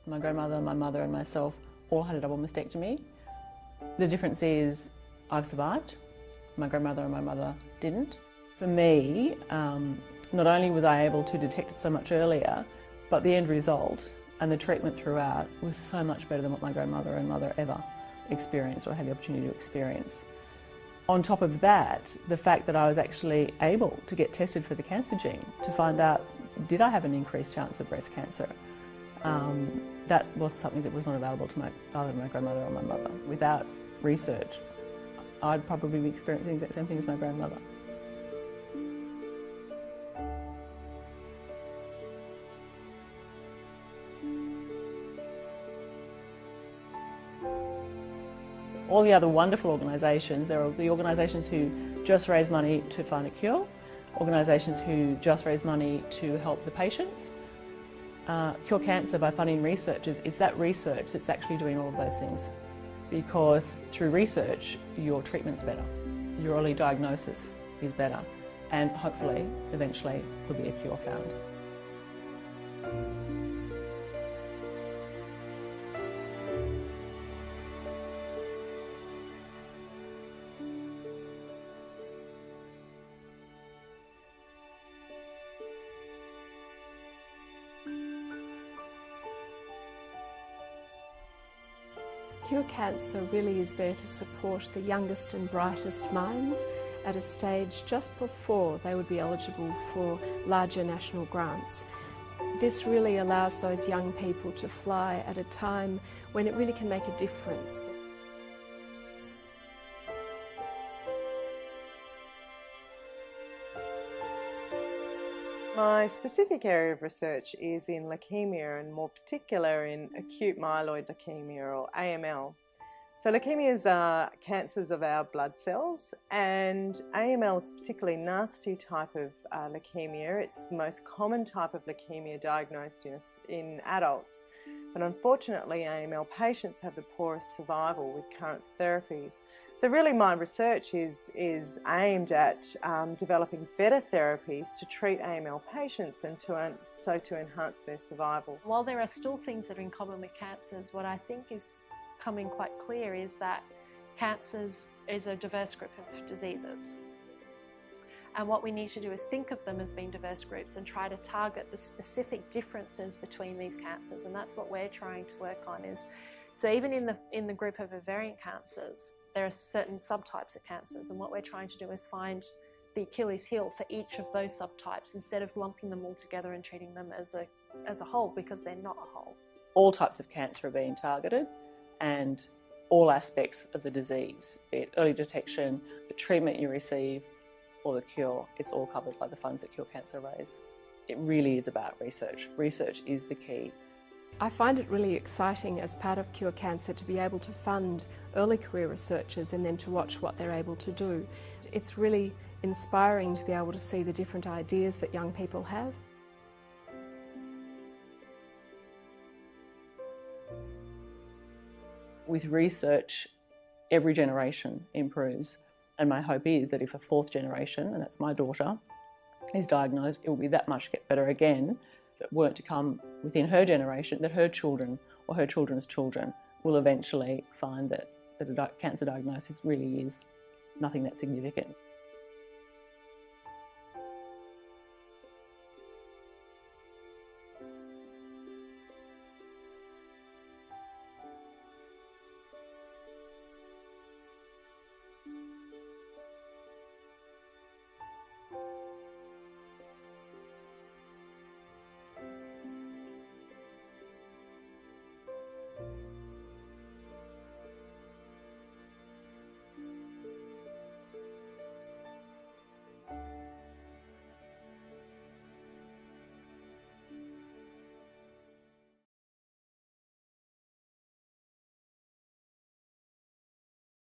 My grandmother, my mother and myself all had a double mastectomy. The difference is I've survived. My grandmother and my mother didn't. For me, not only was I able to detect it so much earlier, but the end result and the treatment throughout was so much better than what my grandmother and mother ever experienced or had the opportunity to experience. On top of that, the fact that I was actually able to get tested for the cancer gene to find out, did I have an increased chance of breast cancer? That was something that was not available to either my grandmother or my mother. Without research, I'd probably be experiencing the exact same thing as my grandmother. All the other wonderful organisations, there are the organisations who just raise money to find a cure, organisations who just raise money to help the patients. Cure Cancer by funding researchers, it's that research that's actually doing all of those things. Because through research, your treatment's better, your early diagnosis is better, and hopefully, eventually, there'll be a cure found. Cure Cancer really is there to support the youngest and brightest minds at a stage just before they would be eligible for larger national grants. This really allows those young people to fly at a time when it really can make a difference. My specific area of research is in leukemia, and more particular in acute myeloid leukemia, or AML. So leukemias are cancers of our blood cells, and AML is a particularly nasty type of leukemia. It's the most common type of leukemia diagnosed in adults. But unfortunately, AML patients have the poorest survival with current therapies. So really my research is aimed at developing better therapies to treat AML patients and to enhance their survival. While there are still things that are in common with cancers, what I think is coming quite clear is that cancers is a diverse group of diseases. And what we need to do is think of them as being diverse groups and try to target the specific differences between these cancers. And that's what we're trying to work on. So even in the group of ovarian cancers, there are certain subtypes of cancers, and what we're trying to do is find the Achilles heel for each of those subtypes instead of lumping them all together and treating them as a whole, because they're not a whole. All types of cancer are being targeted, and all aspects of the disease, be it early detection, the treatment you receive, or the cure, it's all covered by the funds that Cure Cancer raise. It really is about research. Research is the key. I find it really exciting as part of Cure Cancer to be able to fund early career researchers and then to watch what they're able to do. It's really inspiring to be able to see the different ideas that young people have. With research, every generation improves, and my hope is that if a fourth generation, and that's my daughter, is diagnosed, it will be that much better again. That weren't to come within her generation, that her children or her children's children will eventually find that a cancer diagnosis really is nothing that significant.